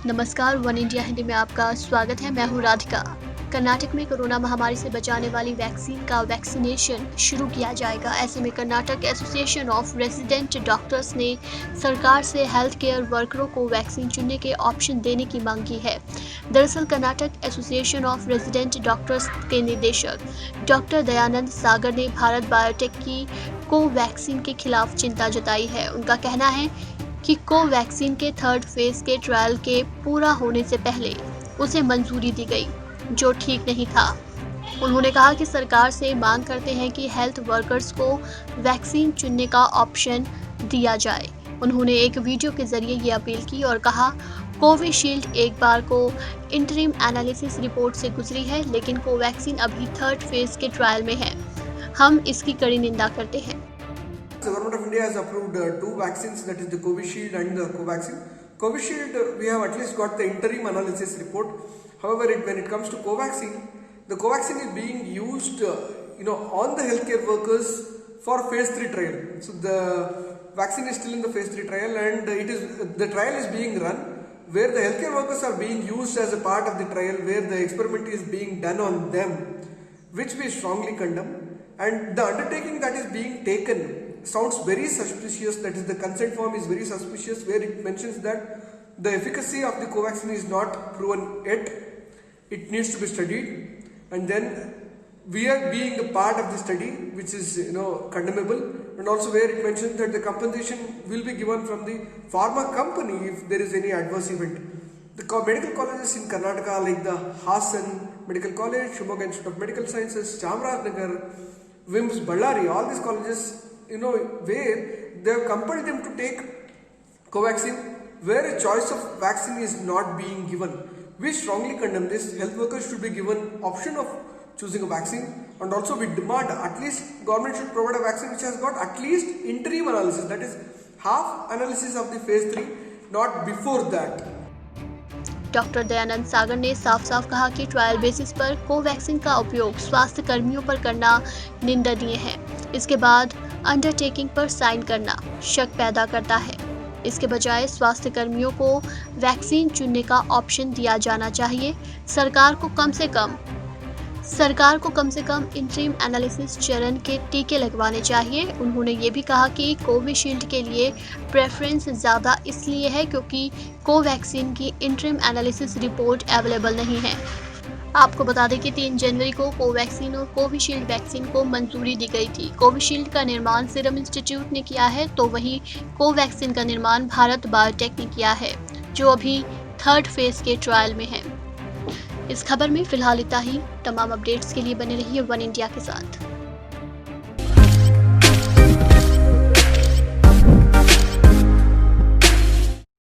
नमस्कार, one India Hindi में आपका स्वागत है। मैं हूँ राधिका। कर्नाटक में कोरोना महामारी से बचाने वाली वैक्सीन का वैक्सीनेशन शुरू किया जाएगा। ऐसे में Karnataka association of resident doctors ने सरकार से हेल्थ केयर वर्करों को वैक्सीन चुनने के ऑप्शन देने की मांग की है। दरअसल Karnataka association of resident doctors के निदेशक डॉक्टर दयानंद सागर ने भारत बायोटेक की कोवैक्सीन के खिलाफ चिंता जताई है। उनका कहना है कि कोवैक्सीन के थर्ड फेज के ट्रायल के पूरा होने से पहले उसे मंजूरी दी गई, जो ठीक नहीं था। उन्होंने कहा कि सरकार से मांग करते हैं कि हेल्थ वर्कर्स को वैक्सीन चुनने का ऑप्शन दिया जाए। उन्होंने एक वीडियो के जरिए ये अपील की और कहा, कोविशील्ड एक बार को इंटरिम एनालिसिस रिपोर्ट से गुजरी है, लेकिन कोवैक्सीन अभी थर्ड फेज के ट्रायल में है। हम इसकी कड़ी निंदा करते हैं। The Government of India has approved two vaccines, that is the Covishield and the Covaxin. Covishield, we have at least got the interim analysis report. However, when it comes to Covaxin, the Covaxin is being used, on the healthcare workers for phase 3 trial. So the vaccine is still in the phase 3 trial, and the trial is being run where the healthcare workers are being used as a part of the trial, where the experiment is being done on them, which we strongly condemn. And the undertaking that is being taken sounds very suspicious. That is, the consent form is very suspicious, where it mentions that the efficacy of the Covaxin is not proven yet. It needs to be studied, and then we are being a part of the study, which is condemnable. And also where it mentions that the compensation will be given from the pharma company if there is any adverse event. The medical colleges in Karnataka, like the Hassan Medical College, Shimoga Institute of Medical Sciences, Chamarajanagar, WIMS, Ballari, all these colleges, where they have compelled them to take Covaxin, where a choice of vaccine is not being given. We strongly condemn this. Health workers should be given option of choosing a vaccine, and also we demand at least government should provide a vaccine which has got at least interim analysis, that is half analysis of the phase 3, not before that. Doctor Dayanand Sagar ने साफ साफ कहा कि trial basis पर Covaxin का उपयोग स्वास्थ्य कर्मियों पर करना निंदनीय है। इसके बाद अंडरटेकिंग पर साइन करना शक पैदा करता है। इसके बजाय स्वास्थ्य कर्मियों को वैक्सीन चुनने का ऑप्शन दिया जाना चाहिए। सरकार को कम से कम इंटरिम एनालिसिस चरण के टीके लगवाने चाहिए। उन्होंने ये भी कहा कि कोविशील्ड के लिए प्रेफरेंस ज़्यादा इसलिए है क्योंकि कोवैक्सीन की इंटरिम एनालिसिस रिपोर्ट अवेलेबल नहीं है। आपको बता दें कि 3 जनवरी को कोवैक्सीन और कोविशील्ड वैक्सीन को मंजूरी दी गई थी। कोविशील्ड का निर्माण सीरम इंस्टीट्यूट ने किया है, तो वहीं कोवैक्सीन का निर्माण भारत बायोटेक ने किया है, जो अभी थर्ड फेज के ट्रायल में है। इस खबर में फिलहाल इतना ही। तमाम अपडेट्स के लिए बने रहिए वन इंडिया के साथ।